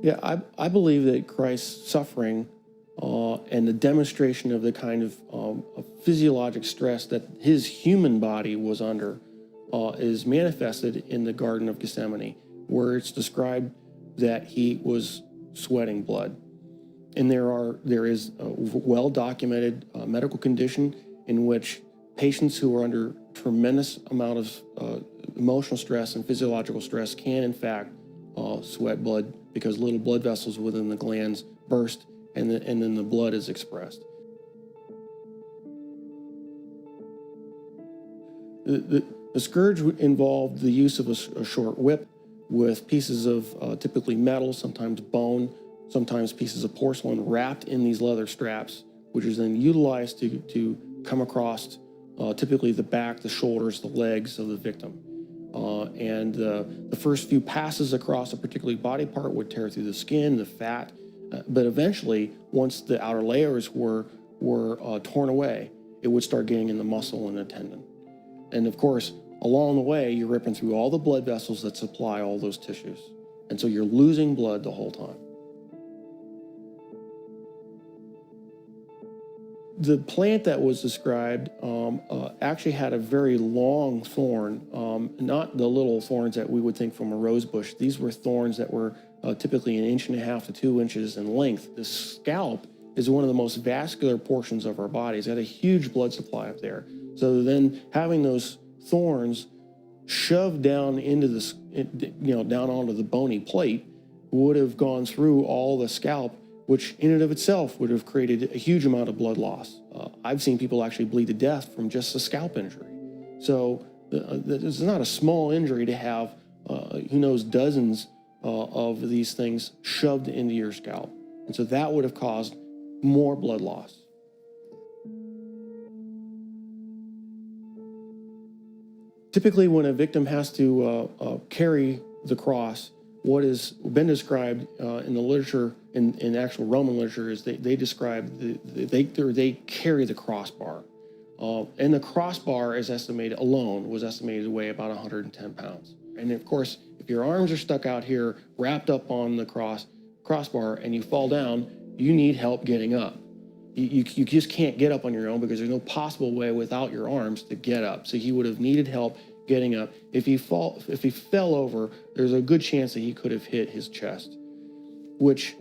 Yeah, I believe that Christ's suffering and the demonstration of the kind of physiologic stress that his human body was under is manifested in the Garden of Gethsemane, where it's described that he was sweating blood. And there is a well-documented medical condition in which patients who are under tremendous amount of emotional stress and physiological stress can, in fact, sweat blood because little blood vessels within the glands burst and then the blood is expressed. The scourge involved the use of a short whip with pieces of typically metal, sometimes bone, sometimes pieces of porcelain wrapped in these leather straps, which is then utilized to come across typically the back, the shoulders, the legs of the victim. And the first few passes across a particular body part would tear through the skin, the fat, but eventually, once the outer layers were torn away, it would start getting in the muscle and the tendon. And of course, along the way, you're ripping through all the blood vessels that supply all those tissues. And so you're losing blood the whole time. The plant that was described actually had a very long thorn, not the little thorns that we would think from a rose bush. These were thorns that were typically 1.5 inches to 2 inches in length. The scalp is one of the most vascular portions of our body. It's got a huge blood supply up there. So then having those thorns shoved down into the, down onto the bony plate would have gone through all the scalp, which in and of itself would have created a huge amount of blood loss. I've seen people actually bleed to death from just a scalp injury. So this is not a small injury to have, who knows, dozens of these things shoved into your scalp. And so that would have caused more blood loss. Typically, when a victim has to carry the cross, what has been described in the literature, in actual Roman literature, is they describe they carry the crossbar, and the crossbar is estimated was estimated to weigh about 110 pounds. And of course, if your arms are stuck out here, wrapped up on the crossbar, and you fall down, you need help getting up. You just can't get up on your own because there's no possible way without your arms to get up. So he would have needed help getting up. If he fell over, there's a good chance that he could have hit his chest, which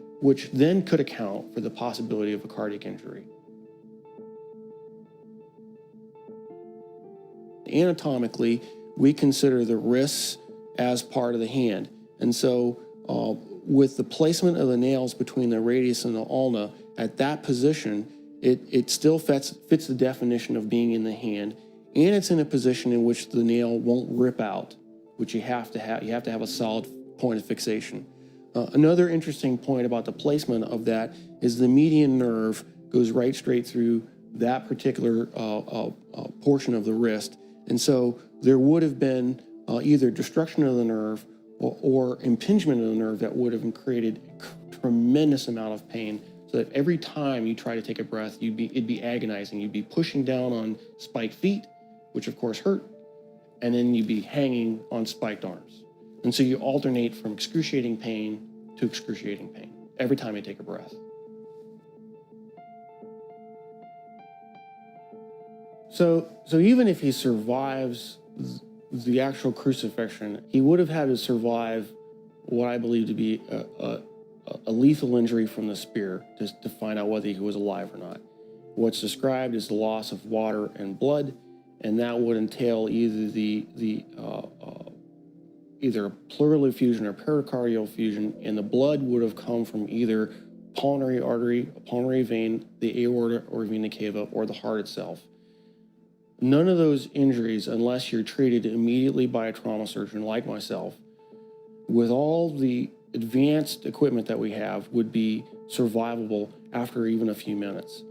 then could account for the possibility of a cardiac injury. Anatomically, we consider the wrists as part of the hand. And so with the placement of the nails between the radius and the ulna, at that position, it still fits the definition of being in the hand, and it's in a position in which the nail won't rip out, which you have to have a solid point of fixation. Another interesting point about the placement of that is the median nerve goes right straight through that particular portion of the wrist, and so there would have been either destruction of the nerve or impingement of the nerve that would have created a tremendous amount of pain. So that every time you try to take a breath, it'd be agonizing. You'd be pushing down on spiked feet, which of course hurt, and then you'd be hanging on spiked arms. And so you alternate from excruciating pain to excruciating pain every time you take a breath. So even if he survives the actual crucifixion, he would have had to survive what I believe to be a lethal injury from the spear to find out whether he was alive or not. What's described is the loss of water and blood, and that would entail either a pleural effusion or pericardial effusion, and the blood would have come from either pulmonary artery, a pulmonary vein, the aorta or vena cava, or the heart itself. None of those injuries, unless you're treated immediately by a trauma surgeon like myself, with all the advanced equipment that we have, would be survivable after even a few minutes.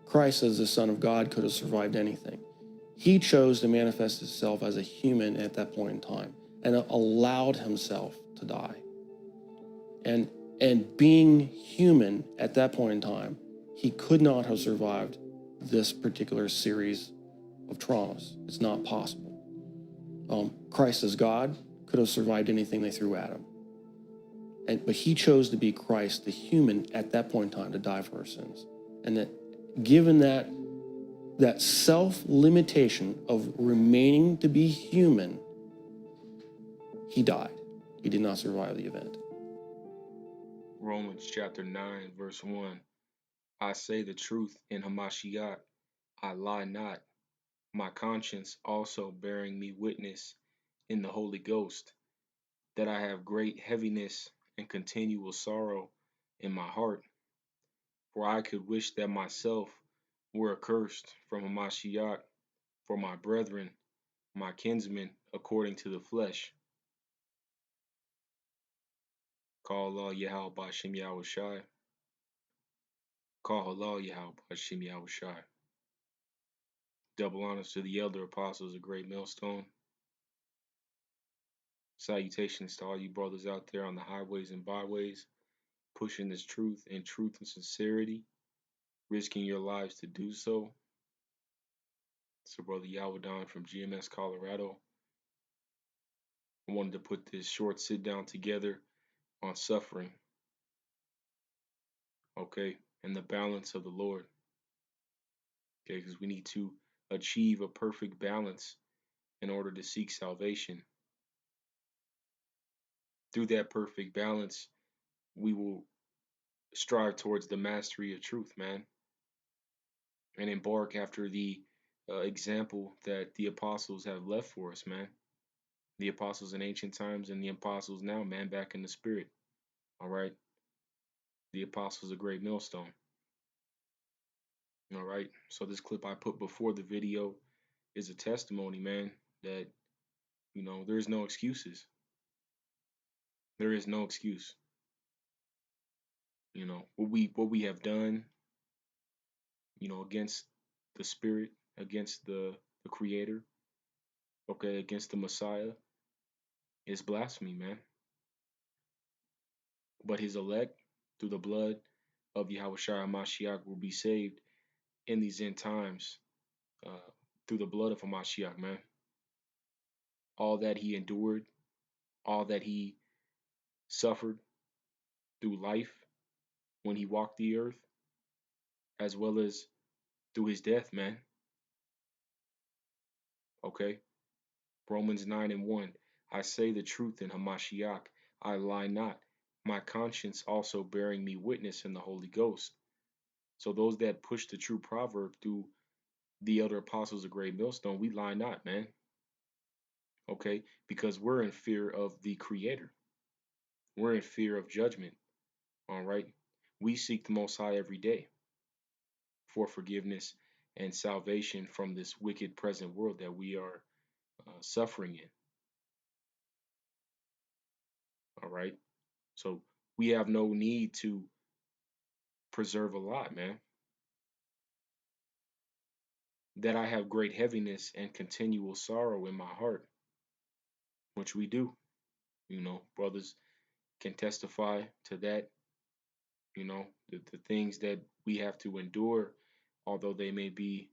Christ, as the Son of God, could have survived anything. He chose to manifest himself as a human at that point in time and allowed himself to die. And being human at that point in time, he could not have survived this particular series of traumas. It's not possible. Christ as God could have survived anything they threw at him. But he chose to be Christ, the human, at that point in time to die for our sins. And that given that self-limitation of remaining to be human, he died. He did not survive the event. Romans chapter 9, verse 1. I say the truth in Hamashiach, I lie not, my conscience also bearing me witness in the Holy Ghost, that I have great heaviness and continual sorrow in my heart. For I could wish that myself were accursed from Hamashiach for my brethren, my kinsmen, according to the flesh. Call Allah Yahweh Bashim Yahushai. Call Allah Yahweh Bashim Yahushai. Double honors to the elder apostles of Great Millstone. Salutations to all you brothers out there on the highways and byways, pushing this truth and sincerity, risking your lives to do so. It's your brother Yawadon from GMS, Colorado. I wanted to put this short sit down together on suffering, okay, and the balance of the Lord, okay, because we need to achieve a perfect balance in order to seek salvation. Through that perfect balance, we will strive towards the mastery of truth, man, and embark after the example that the apostles have left for us, man. The apostles in ancient times and the apostles now, man, back in the spirit. All right. The apostles of Great Millstone. All right. So this clip I put before the video is a testimony, man, that, there's no excuses. There is no excuse. What we have done, against the spirit, against the creator, okay, against the Messiah, is blasphemy, man. But his elect, through the blood of Yahushua Mashiach, will be saved in these end times, through the blood of Hamashiach, man. All that he endured, all that he suffered through life when he walked the earth, as well as through his death, man. Okay? Romans 9 and 1. I say the truth in Hamashiach, I lie not, my conscience also bearing me witness in the Holy Ghost. So those that push the true proverb through the elder apostles of Great Millstone, we lie not, man. Okay? Because we're in fear of the Creator. We're in fear of judgment. All right? We seek the Most High every day for forgiveness and salvation from this wicked present world that we are suffering in. All right? So we have no need to preserve a lot, man. That I have great heaviness and continual sorrow in my heart, which we do. Brothers can testify to that. The things that we have to endure, although they may be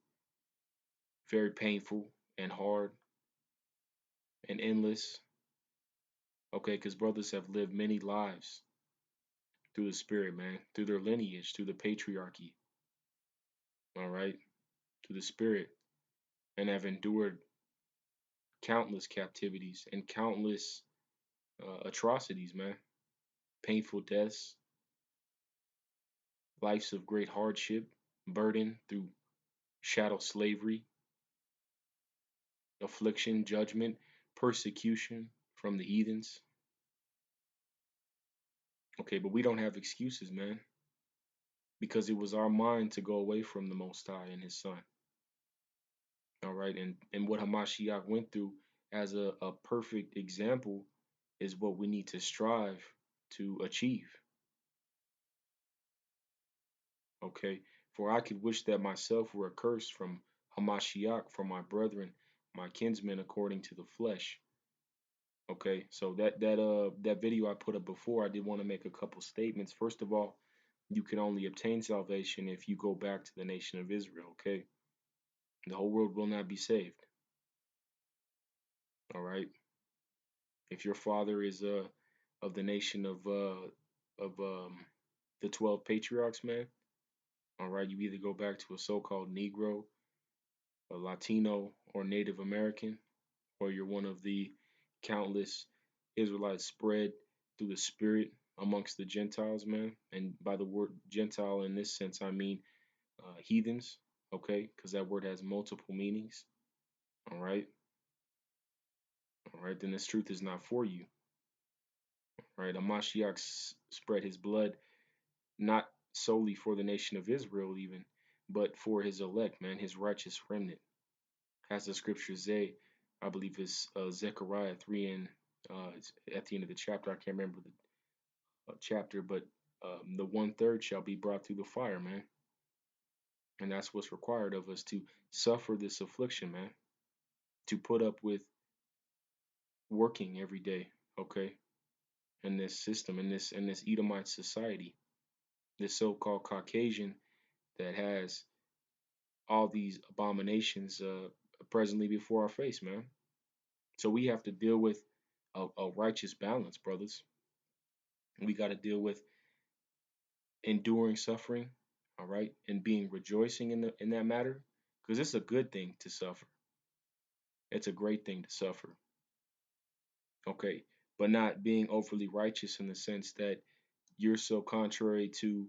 very painful and hard and endless. Okay, because brothers have lived many lives through the spirit, man, through their lineage, through the patriarchy. All right, through the spirit, and have endured countless captivities and countless atrocities, man. Painful deaths, lives of great hardship, burden through shadow slavery, affliction, judgment, persecution from the heathens. Okay, but we don't have excuses, man, because it was our mind to go away from the Most High and His Son. All right, and what Hamashiach went through as a perfect example is what we need to strive to achieve. Okay, for I could wish that myself were accursed from Hamashiach for my brethren, my kinsmen according to the flesh. Okay, so that video I put up before, I did want to make a couple statements. First of all, you can only obtain salvation if you go back to the nation of Israel. Okay, the whole world will not be saved. All right, If your father is of the nation of the 12 patriarchs, man, all right, you either go back to a so-called Negro, a Latino, or Native American, or you're one of the countless Israelites spread through the Spirit amongst the Gentiles, man. And by the word Gentile in this sense, I mean heathens, okay? Because that word has multiple meanings, all right? All right, then this truth is not for you, right? Hamashiach spread his blood not solely for the nation of Israel, even, but for his elect, man, his righteous remnant. As the scriptures say, I believe it's Zechariah 3 and at the end of the chapter, I can't remember the chapter, but the 1/3 shall be brought through the fire, man. And that's what's required of us to suffer this affliction, man, to put up with working every day, okay, in this system, in this Edomite society, this so-called Caucasian that has all these abominations presently before our face, man. So we have to deal with a righteous balance, brothers. We got to deal with enduring suffering, all right, and being rejoicing in that matter, because it's a good thing to suffer. It's a great thing to suffer, okay, but not being overly righteous in the sense that you're so contrary to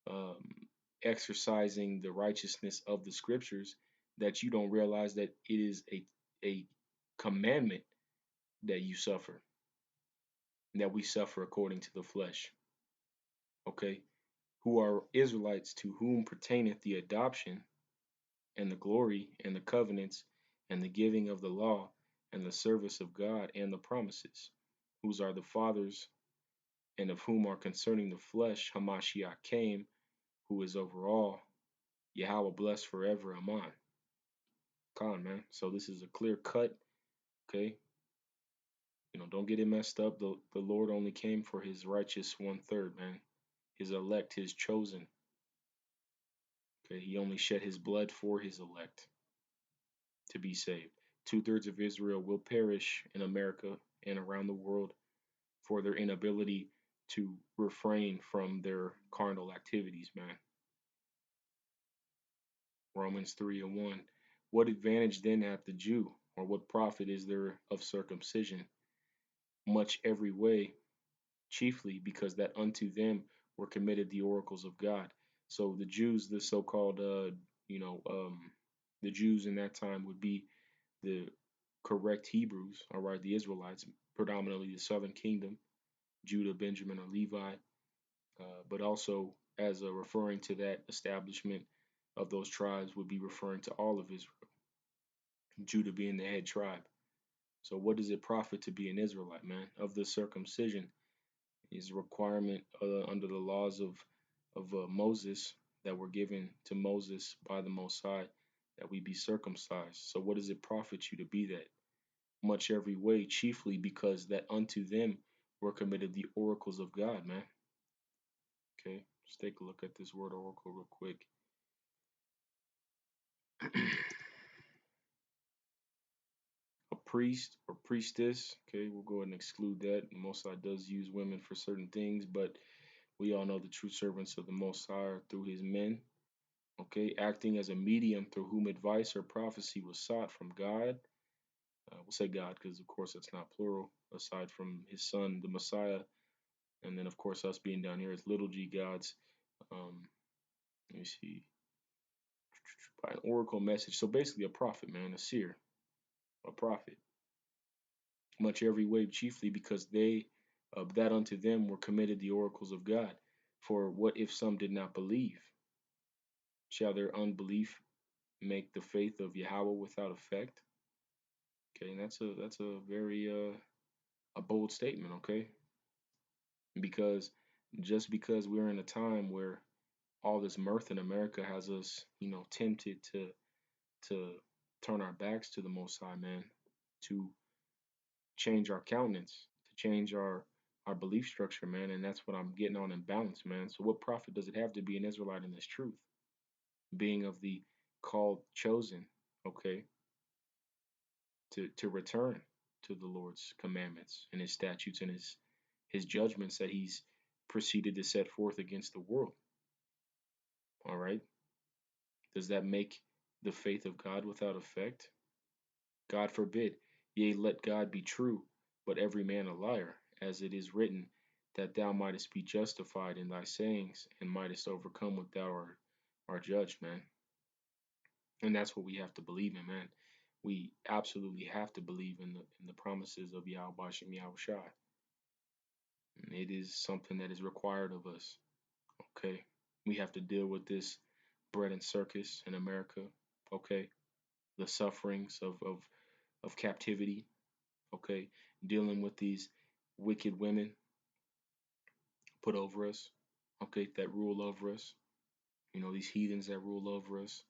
um, exercising the righteousness of the scriptures that you don't realize that it is a commandment that you suffer, that we suffer according to the flesh, okay, who are Israelites to whom pertaineth the adoption and the glory and the covenants and the giving of the law and the service of God and the promises, whose are the fathers and of whom are concerning the flesh Hamashiach came, who is over all, Yahweh blessed forever, Amen. Come on, man. So this is a clear cut, okay? Don't get it messed up. The Lord only came for his righteous 1/3, man. His elect, his chosen. Okay, he only shed his blood for his elect to be saved. 2/3 of Israel will perish in America and around the world for their inability to refrain from their carnal activities, man. Romans 3 and 1. What advantage then hath the Jew, or what profit is there of circumcision? Much every way, chiefly because that unto them were committed the oracles of God. So the Jews, the so-called, the Jews in that time would be the correct Hebrews, all right, the Israelites, predominantly the southern kingdom, Judah, Benjamin, or Levi, but also as referring to that establishment of those tribes would be referring to all of Israel, Judah being the head tribe. So what does it profit to be an Israelite, man? Of the circumcision is a requirement under the laws of Moses that were given to Moses by the Most High, that we be circumcised. So what does it profit you to be that? Much every way, chiefly because that unto them were committed the oracles of God, man. Okay, let's take a look at this word oracle real quick. A priest or priestess, okay, we'll go ahead and exclude that. Most High does use women for certain things, but we all know the true servants of the Most High are through his men, okay, acting as a medium through whom advice or prophecy was sought from God. We'll say God because, of course, it's not plural, aside from his son, the Messiah. And then, of course, us being down here as little g gods. Let me see. By an oracle message. So basically a prophet, man, a seer, a prophet. Much every way, chiefly because they, that unto them were committed the oracles of God. For what if some did not believe? Shall their unbelief make the faith of Yahweh without effect? Okay, and that's a very a bold statement, okay? Because just because we're in a time where all this mirth in America has us, tempted to turn our backs to the Most High, man, to change our countenance, to change our belief structure, man, and that's what I'm getting on in balance, man. So what profit does it have to be an Israelite in this truth? Being of the called chosen, okay, to return to the Lord's commandments and his statutes and his judgments that he's proceeded to set forth against the world. All right. Does that make the faith of God without effect? God forbid. Yea, let God be true, but every man a liar, as it is written, that thou mightest be justified in thy sayings and mightest overcome when thou art judged, man. And that's what we have to believe in, man. We absolutely have to believe in the promises of Yahweh Bashem Yahushai. It is something that is required of us. Okay. We have to deal with this bread and circus in America. Okay. The sufferings of captivity. Okay. Dealing with these wicked women put over us. Okay. That rule over us. You know, these heathens that rule over us.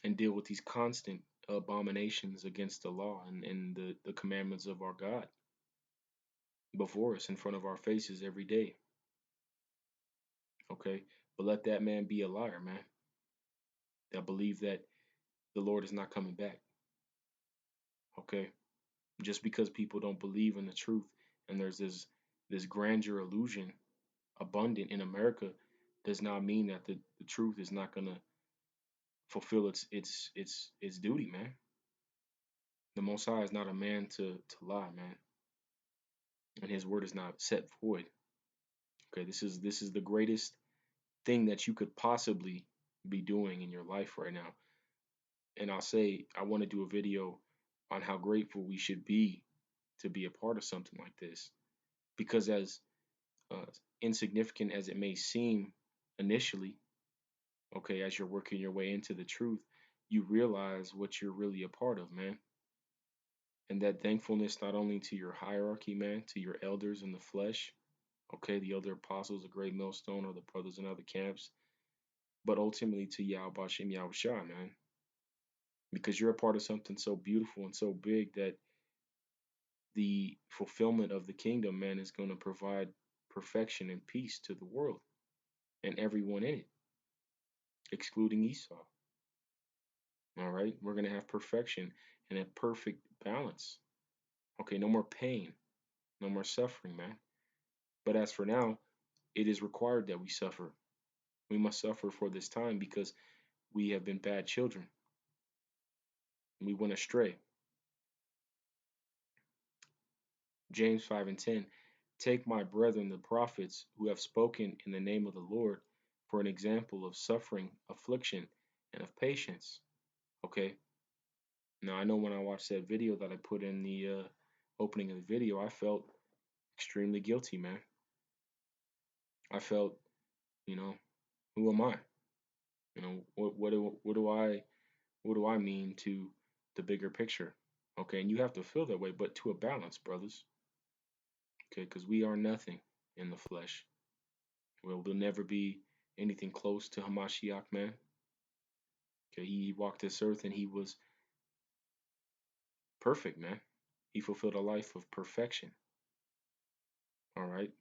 And deal with these constant abominations against the law and the commandments of our God before us in front of our faces every day. Okay. But let that man be a liar, man. That believe that the Lord is not coming back. Okay. Just because people don't believe in the truth and there's this grandeur illusion abundant in America does not mean that the truth is not gonna fulfill its duty, man. The Most High is not a man to lie, man. And his word is not set void. Okay, this is the greatest thing that you could possibly be doing in your life right now. And I'll say I want to do a video on how grateful we should be to be a part of something like this. Because as uh, insignificant as it may seem initially, okay, as you're working your way into the truth, you realize what you're really a part of, man. And that thankfulness not only to your hierarchy, man, to your elders in the flesh, okay, the other apostles, the great millstone, or the brothers in other camps, but ultimately to Yahweh Bashem Yahushua, man. Because you're a part of something so beautiful and so big that the fulfillment of the kingdom, man, is going to provide perfection and peace to the world and everyone in it, excluding Esau. All right, we're going to have perfection and a perfect balance. Okay, no more pain, no more suffering, man. But as for now, it is required that we suffer. We must suffer for this time because we have been bad children. We went astray. James 5 and 10. Take my brethren, the prophets, who have spoken in the name of the Lord, for an example of suffering, affliction, and of patience. Okay. Now, I know when I watched that video that I put in the opening of the video, I felt extremely guilty, man. I felt, you know, who am I? You know, what do I mean to the bigger picture? Okay, and you have to feel that way, but to a balance, brothers. Okay, because we are nothing in the flesh. We'll never be anything close to Hamashiach, man. Okay, he walked this earth and he was perfect, man. He fulfilled a life of perfection. All right.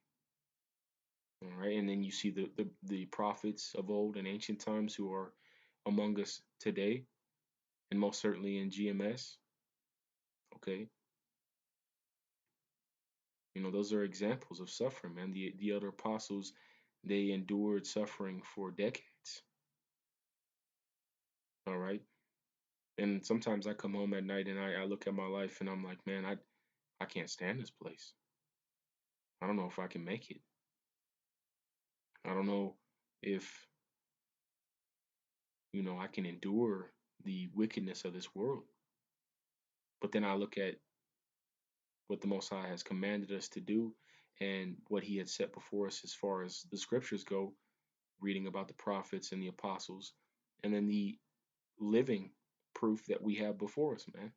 All right. And then you see the prophets of old in ancient times who are among us today, and most certainly in GMS. Okay. You know, those are examples of suffering, man. The other apostles, they endured suffering for decades. All right. And sometimes I come home at night and I look at my life and I'm like, man, I can't stand this place. I don't know if I can make it. I don't know if, you know, I can endure the wickedness of this world. But then I look at what the Most High has commanded us to do and what he had set before us as far as the scriptures go, reading about the prophets and the apostles, and then the living proof that we have before us, man.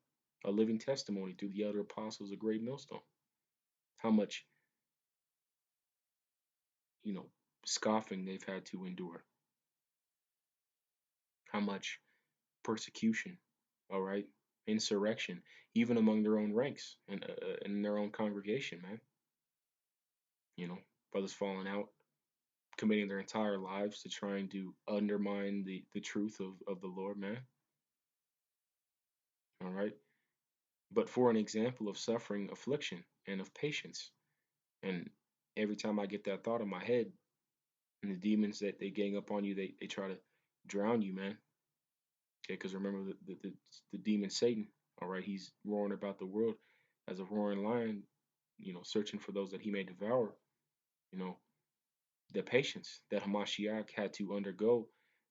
A living testimony through the other apostles of Great Millstone. How much, you know, scoffing they've had to endure. How much persecution, all right, insurrection, even among their own ranks and in their own congregation, man. You know, brothers falling out, committing their entire lives to trying to undermine the truth of the Lord, man. All right. but for an example of suffering, affliction, and of patience. And every time I get that thought in my head, and the demons that they gang up on you, they try to drown you, man. Okay, because remember the demon Satan, all right, he's roaring about the world as a roaring lion, searching for those that he may devour. You know, the patience that Hamashiach had to undergo,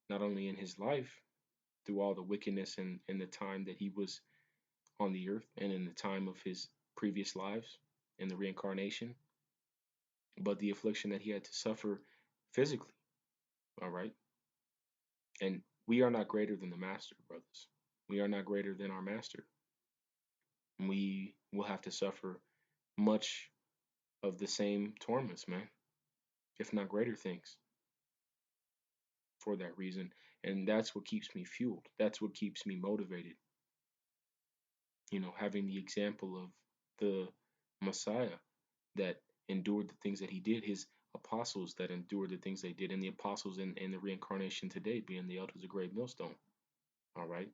not only in his life, through all the wickedness and in the time that he was on the earth and in the time of his previous lives in the reincarnation, but the affliction that he had to suffer physically, all right? And we are not greater than the master, brothers. We are not greater than our master. We will have to suffer much of the same torments, man, if not greater things for that reason. And that's what keeps me fueled. That's what keeps me motivated. Having the example of the Messiah that endured the things that he did, his apostles that endured the things they did, and the apostles in the reincarnation today being the elders of Great Millstone. All right.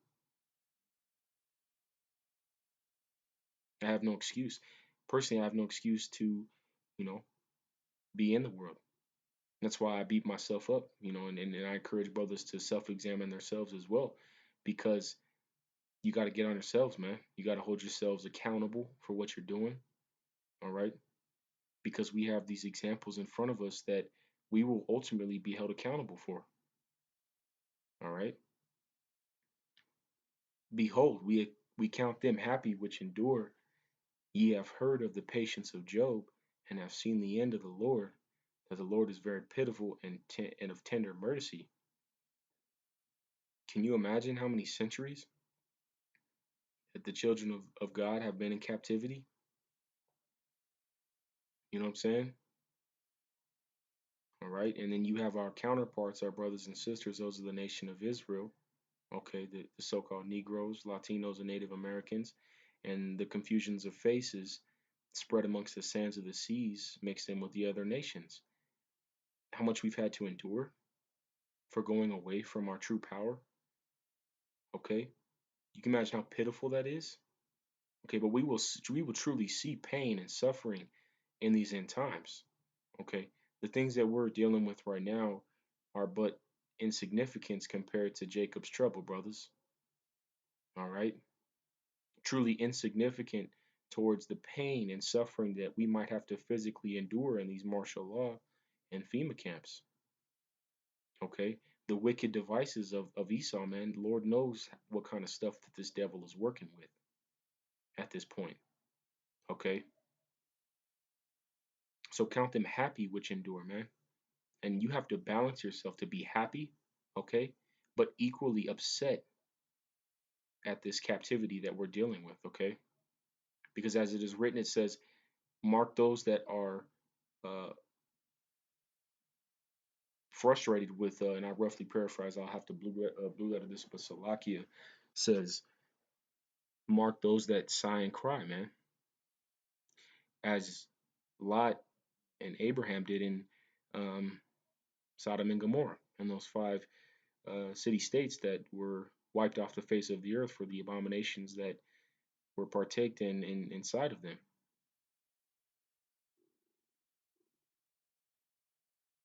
I have no excuse. Personally, I have no excuse to, you know, be in the world. That's why I beat myself up, and I encourage brothers to self-examine themselves as well, because you got to get on yourselves, man. You got to hold yourselves accountable for what you're doing. All right. Because we have these examples in front of us that we will ultimately be held accountable for. All right. Behold, we count them happy which endure. Ye have heard of the patience of Job, and have seen the end of the Lord, that the Lord is very pitiful and of tender mercy. Can you imagine how many centuries that the children of God have been in captivity? You know what I'm saying? All right. And then you have our counterparts, our brothers and sisters, those of the nation of Israel, okay, the so-called Negroes, Latinos, and Native Americans, and the confusions of faces spread amongst the sands of the seas, mixed in with the other nations. How much we've had to endure for going away from our true power, okay? You can imagine how pitiful that is, okay? But we will truly see pain and suffering in these end times, okay? The things that we're dealing with right now are but insignificance compared to Jacob's trouble, brothers. All right? Truly insignificant towards the pain and suffering that we might have to physically endure in these martial law and FEMA camps. Okay? The wicked devices of Esau, man, Lord knows what kind of stuff that this devil is working with at this point. Okay? So count them happy which endure, man. And you have to balance yourself to be happy, okay? But equally upset at this captivity that we're dealing with, okay? Because as it is written, it says, mark those that are uh, frustrated with, and I roughly paraphrase, I'll have to blue letter this, but Salakia says, mark those that sigh and cry, man. As Lot and Abraham did in um, Sodom and Gomorrah, and those five city states that were wiped off the face of the earth for the abominations that were partaked in inside of them.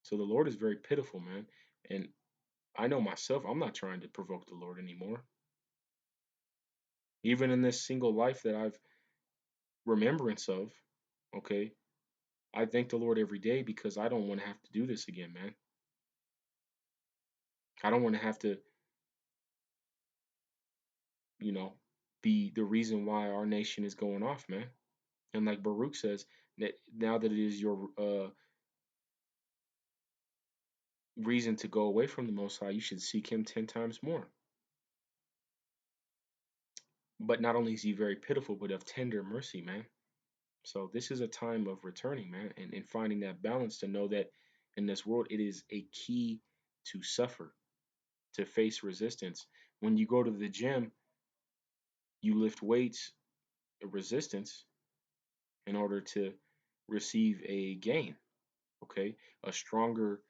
So the Lord is very pitiful, man. And I know myself, I'm not trying to provoke the Lord anymore. Even in this single life that I've remembrance of, okay, I thank the Lord every day because I don't want to have to do this again, man. I don't want to have to, you know, be the reason why our nation is going off, man. And like Baruch says, that now that it is your reason to go away from the Most High, you should seek Him 10 times more. But not only is He very pitiful, but of tender mercy, man. So this is a time of returning, man, and finding that balance to know that in this world, it is a key to suffer, to face resistance. When you go to the gym, you lift weights, resistance, in order to receive a gain, okay? A stronger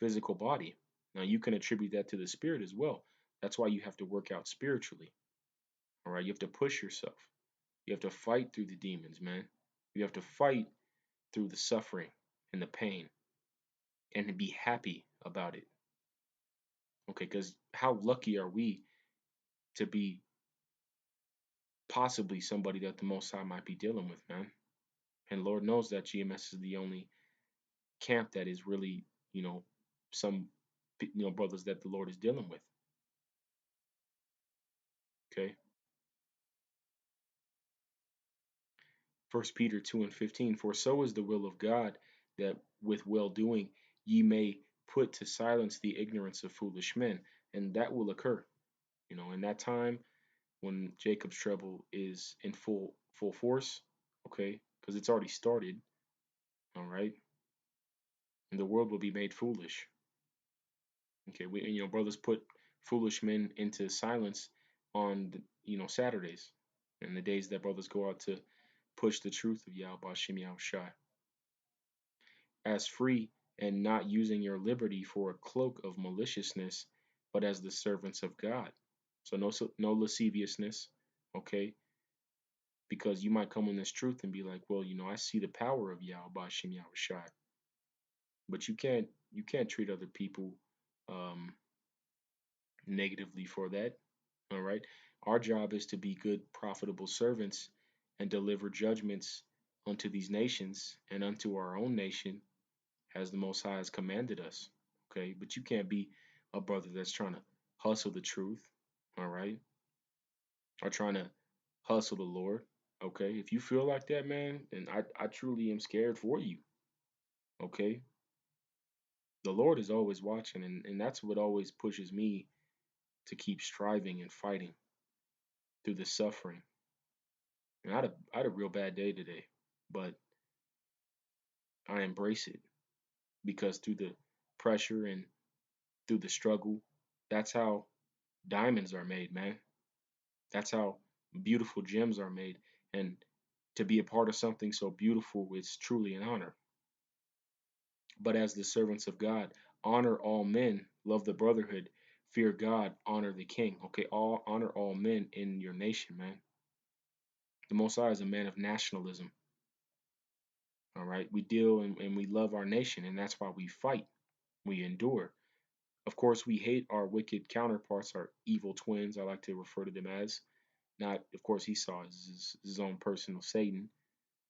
physical body. Now, you can attribute that to the spirit as well. That's why you have to work out spiritually, all right? You have to push yourself. You have to fight through the demons, man. You have to fight through the suffering and the pain and to be happy about it. Okay, because how lucky are we to be possibly somebody that the Most High might be dealing with, man? And Lord knows that GMS is the only camp that is really, you know, some, brothers that the Lord is dealing with. Okay. First Peter 2:15, for so is the will of God, that with well doing ye may put to silence the ignorance of foolish men. And that will occur, in that time when Jacob's trouble is in full force, okay, because it's already started, all right, and the world will be made foolish. Okay, brothers put foolish men into silence on Saturdays and the days that brothers go out to push the truth of Yahweh Bashim Yahushai as free, and not using your liberty for a cloak of maliciousness, but as the servants of God. So no lasciviousness, okay? Because you might come in this truth and be like, well, I see the power of Yahweh Bashim Yahushai, but you can't treat other people um, negatively for that. All right. Our job is to be good, profitable servants and deliver judgments unto these nations and unto our own nation as the Most High has commanded us. Okay. But you can't be a brother that's trying to hustle the truth. All right. Or trying to hustle the Lord. Okay. If you feel like that, man, then I truly am scared for you. Okay. The Lord is always watching, and that's what always pushes me to keep striving and fighting through the suffering. And I had a real bad day today, but I embrace it because through the pressure and through the struggle, that's how diamonds are made, man. That's how beautiful gems are made. And to be a part of something so beautiful is truly an honor. But as the servants of God, honor all men, love the brotherhood, fear God, honor the king. Okay, honor all men in your nation, man. The Most High is a man of nationalism. All right, we deal and we love our nation, and that's why we fight, we endure. Of course, we hate our wicked counterparts, our evil twins. I like to refer to them as. Not, of course, Esau is his own personal Satan,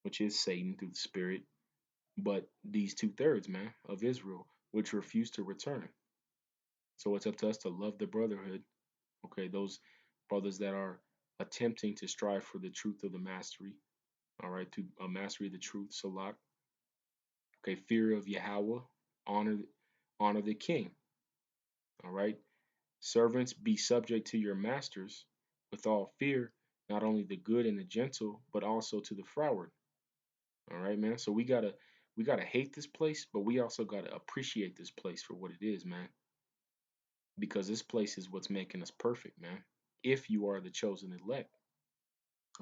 which is Satan through the Spirit, but these 2/3, man, of Israel, which refuse to return. So it's up to us to love the brotherhood. Okay, those brothers that are attempting to strive for the truth of the mastery. All right, to a mastery of the truth, Salak. Okay, fear of Yahweh, honor honor the king. All right. Servants, be subject to your masters with all fear, not only the good and the gentle, but also to the froward. All right, man. So we gotta hate this place, but we also gotta appreciate this place for what it is, man. Because this place is what's making us perfect, man. If you are the chosen elect.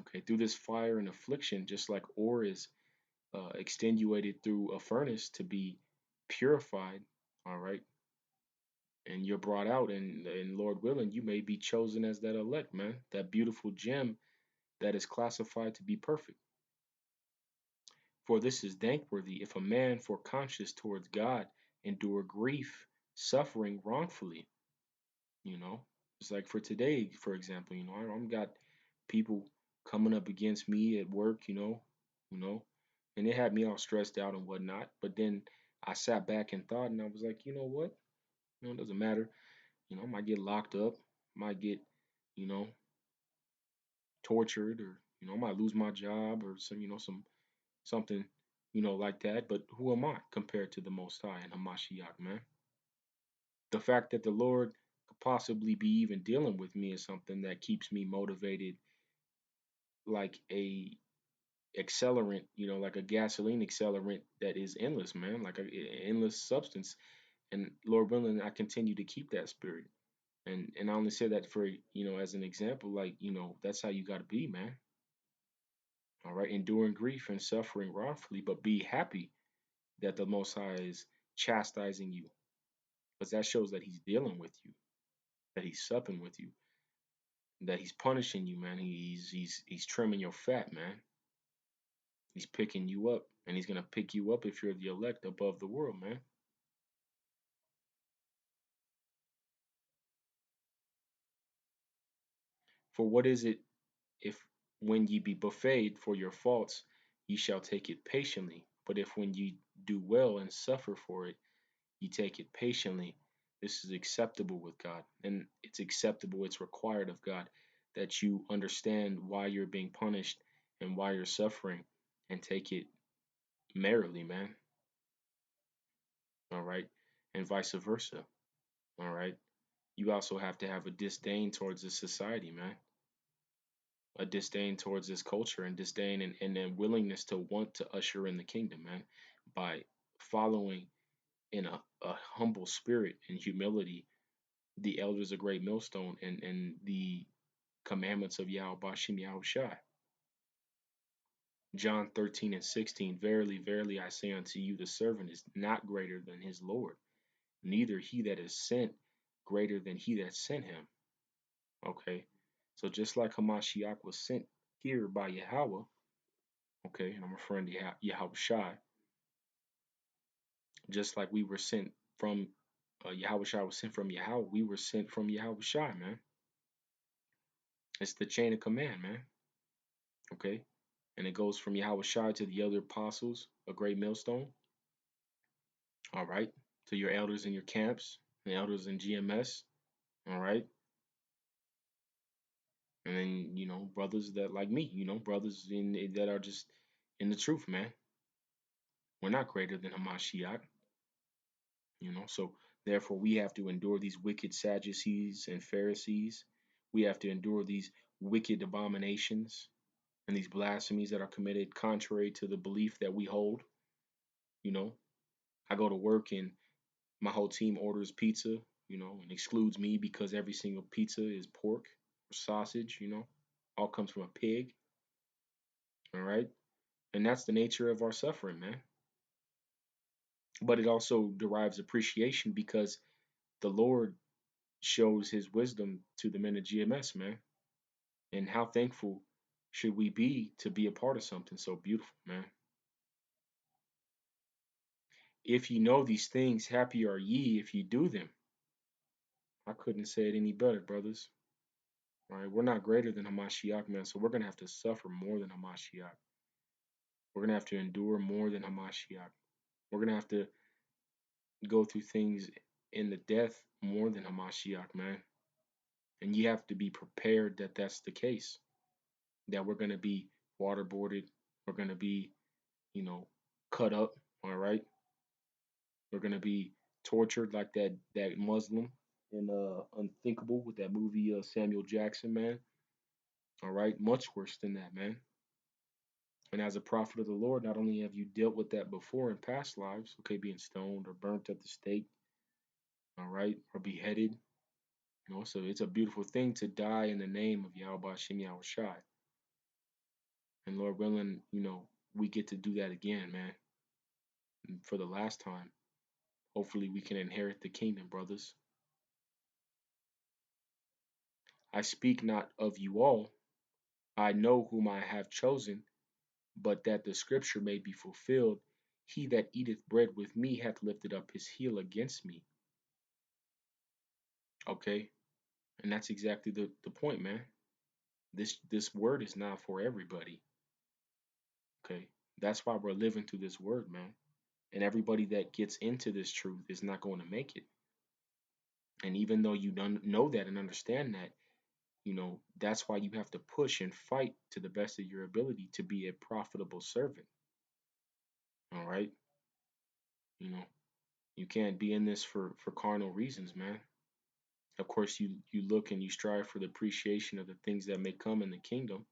Okay, through this fire and affliction, just like ore is extenuated through a furnace to be purified, all right, and you're brought out, and Lord willing, you may be chosen as that elect, man, that beautiful gem that is classified to be perfect. For this is thankworthy if a man for conscience towards God endure grief, suffering wrongfully. You know, it's like for today, for example, I'm got people coming up against me at work, you know, and it had me all stressed out and whatnot. But then I sat back and thought, and I was like, you know what? It doesn't matter. I might get locked up, might get, you know, tortured, or I might lose my job or something, like that. But who am I compared to the Most High and Hamashiach, man? The fact that the Lord could possibly be even dealing with me is something that keeps me motivated, like a accelerant, like a gasoline accelerant that is endless, man, like a endless substance. And Lord willing, I continue to keep that spirit. And I only say that for, as an example, like, that's how you got to be, man. All right, enduring grief and suffering wrongfully, but be happy that the Most High is chastising you, because that shows that He's dealing with you, that He's supping with you. that he's punishing you, man. He's trimming your fat, man. He's picking you up, and he's gonna pick you up if you're the elect above the world, man. For what is it if when ye be buffeted for your faults, ye shall take it patiently? But if when ye do well and suffer for it, ye take it patiently, this is acceptable with God. And it's acceptable, it's required of God that you understand why you're being punished and why you're suffering and take it merrily, man. All right. And vice versa. All right. You also have to have a disdain towards this society, man. A disdain towards this culture and disdain and a willingness to want to usher in the kingdom, man, by following in a humble spirit and humility the elders of Great Millstone and the commandments of Yahweh Bashim Yahushai. John 13:16, verily, verily, I say unto you, the servant is not greater than his Lord, neither he that is sent greater than he that sent him. Okay, so just like Hamashiach was sent here by Yahweh, okay, and I'm referring to Yahushai, just like we were sent from Yahushai was sent from Yahweh, we were sent from Yahushai, man. It's the chain of command, man. Okay, and it goes from Yahushai to the other apostles, a great millstone. All right, to your elders in your camps, the elders in GMS. All right, and then brothers that like me, brothers in that are just in the truth, man. We're not greater than Hamashiach, So therefore, we have to endure these wicked Sadducees and Pharisees. We have to endure these wicked abominations and these blasphemies that are committed contrary to the belief that we hold. You know, I go to work and my whole team orders pizza, and excludes me because every single pizza is pork or sausage, all comes from a pig. All right. And that's the nature of our suffering, man. But it also derives appreciation because the Lord shows his wisdom to the men of GMS, man. And how thankful should we be to be a part of something so beautiful, man? If you know these things, happy are ye if you do them. I couldn't say it any better, brothers. All right, we're not greater than Hamashiach, man, so we're going to have to suffer more than Hamashiach. We're going to have to endure more than Hamashiach. We're going to have to go through things in the death more than Hamashiach, man. And you have to be prepared that that's the case, that we're going to be waterboarded. We're going to be, cut up, all right? We're going to be tortured like that Muslim in Unthinkable with that movie Samuel Jackson, man. All right, much worse than that, man. And as a prophet of the Lord, not only have you dealt with that before in past lives, okay, being stoned or burnt at the stake, all right, or beheaded, so it's a beautiful thing to die in the name of Yahweh Shem Yahushai. And Lord willing, we get to do that again, man. And for the last time, hopefully we can inherit the kingdom, brothers. I speak not of you all. I know whom I have chosen, but that the scripture may be fulfilled, he that eateth bread with me hath lifted up his heel against me. Okay? And that's exactly the point, man. This word is not for everybody. Okay? That's why we're living through this word, man. And everybody that gets into this truth is not going to make it. And even though you don't know that and understand that, that's why you have to push and fight to the best of your ability to be a profitable servant. All right? You know, you can't be in this for carnal reasons, man. Of course, you look and you strive for the appreciation of the things that may come in the kingdom,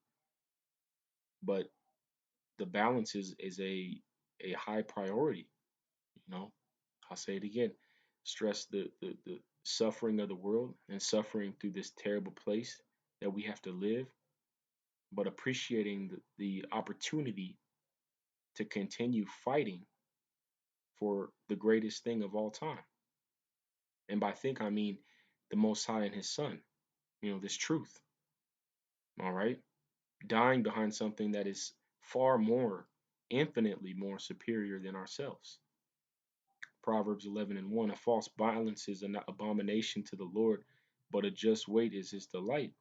but the balance is a high priority. I'll say it again. Stress the suffering of the world and suffering through this terrible place that we have to live, but appreciating the opportunity to continue fighting for the greatest thing of all time. And by think, I mean the Most High and His Son, this truth. All right. Dying behind something that is far more, infinitely more superior than ourselves. Proverbs 11:1, a false violence is an abomination to the Lord, but a just weight is his delight.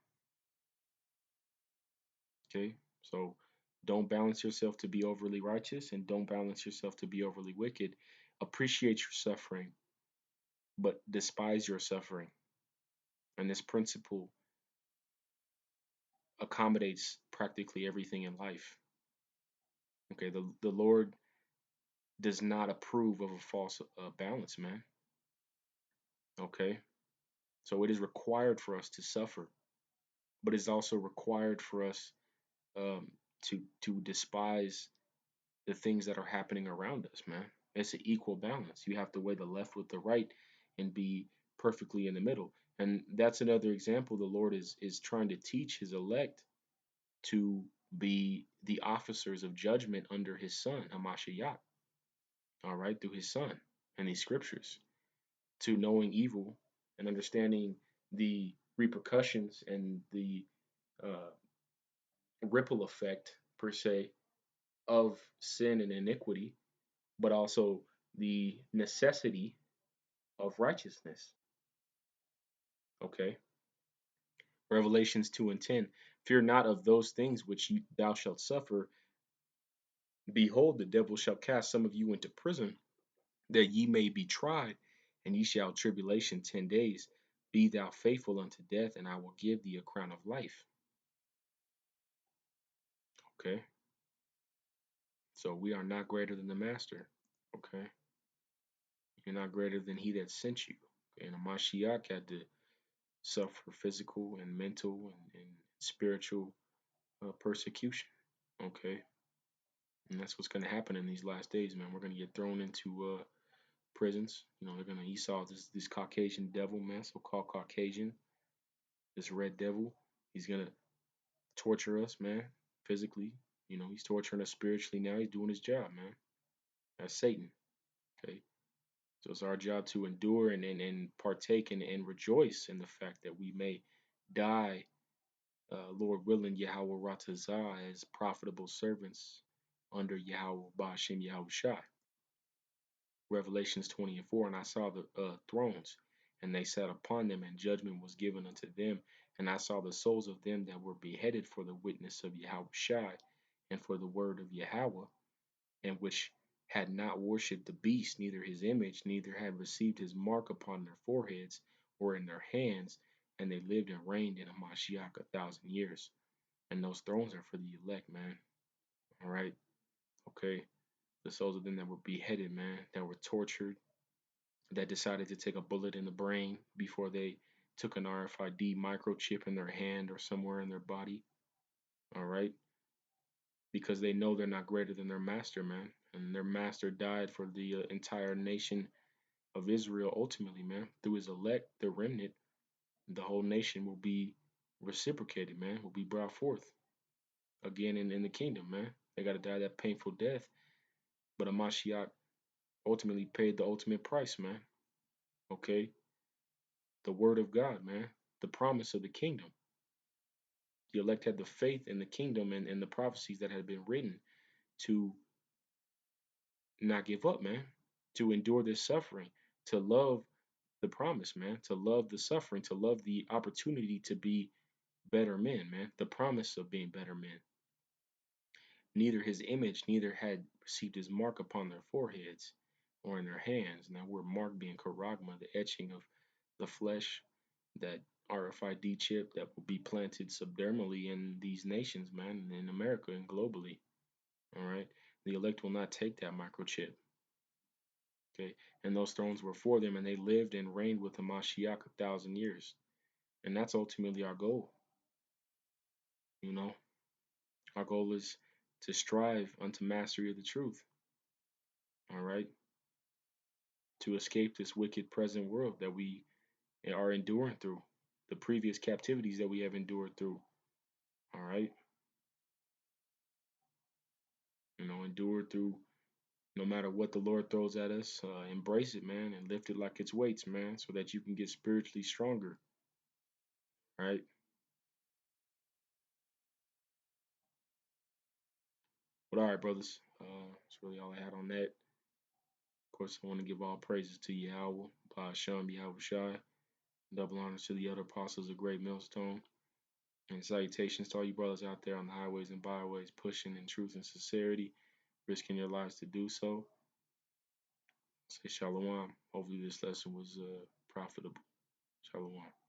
Okay. So don't balance yourself to be overly righteous and don't balance yourself to be overly wicked. Appreciate your suffering, but despise your suffering. And this principle accommodates practically everything in life. Okay. The Lord does not approve of a false balance, man. Okay. So it is required for us to suffer, but it's also required for us um, to despise the things that are happening around us, man. It's an equal balance. You have to weigh the left with the right and be perfectly in the middle. And that's another example the Lord is trying to teach his elect to be the officers of judgment under his son, Hamashiach, all right, through his son and these scriptures, to knowing evil and understanding the repercussions and the uh, ripple effect, per se, of sin and iniquity, but also the necessity of righteousness. Okay. Revelations 2:10. Fear not of those things which thou shalt suffer. Behold, the devil shall cast some of you into prison, that ye may be tried, and ye shall have tribulation 10 days. Be thou faithful unto death, and I will give thee a crown of life. Okay. So we are not greater than the master. Okay. You're not greater than he that sent you. Okay? And Mashiach had to suffer physical and mental and spiritual persecution. Okay. And that's what's going to happen in these last days, man. We're going to get thrown into prisons. You know, they're going to Esau, this Caucasian devil, man, so-called Caucasian, this red devil. He's going to torture us, man, physically. You know, he's torturing us spiritually now. He's doing his job, man. That's Satan. Okay. So it's our job to endure and partake and rejoice in the fact that we may die, Lord willing, Yahweh Ratazah, as profitable servants under Yahweh Ba'ashem Yahushai. Revelations 20:4, and I saw the thrones, and they sat upon them, and judgment was given unto them. And I saw the souls of them that were beheaded for the witness of Yahushai and for the word of Yahweh, and which had not worshipped the beast, neither his image, neither had received his mark upon their foreheads or in their hands, and they lived and reigned in a Mashiach 1,000 years. And those thrones are for the elect, man. All right. Okay. The souls of them that were beheaded, man, that were tortured, that decided to take a bullet in the brain before they took an RFID microchip in their hand or somewhere in their body. All right. Because they know they're not greater than their master, man. And their master died for the entire nation of Israel ultimately, man. Through his elect, the remnant, the whole nation will be reciprocated, man, will be brought forth again in the kingdom, man. They got to die that painful death. But Amashiach ultimately paid the ultimate price, man. Okay? The word of God, man. The promise of the kingdom. The elect had the faith in the kingdom and the prophecies that had been written to not give up, man. To endure this suffering, to love the promise, man. To love the suffering, to love the opportunity to be better men, man. The promise of being better men. Neither his image, neither had received his mark upon their foreheads or in their hands. Now, word mark being charagma, the etching of the flesh, that RFID chip that will be planted subdermally in these nations, man, in America and globally. All right. The elect will not take that microchip. Okay. And those thrones were for them, and they lived and reigned with the Mashiach 1,000 years. And that's ultimately our goal. You know, our goal is to strive unto mastery of the truth. All right. To escape this wicked present world that we are enduring through, the previous captivities that we have endured through. All right. You know, endured through no matter what the Lord throws at us, embrace it, man, and lift it like it's weights, man, so that you can get spiritually stronger. Right. But all right, brothers, that's really all I had on that. Of course, I want to give all praises to Yahweh, Ba'ashem, Yahweh Shai. Double honors to the other apostles of Great Millstone. And salutations to all you brothers out there on the highways and byways, pushing in truth and sincerity, risking your lives to do so. Say shalom. Hopefully this lesson was profitable. Shalom.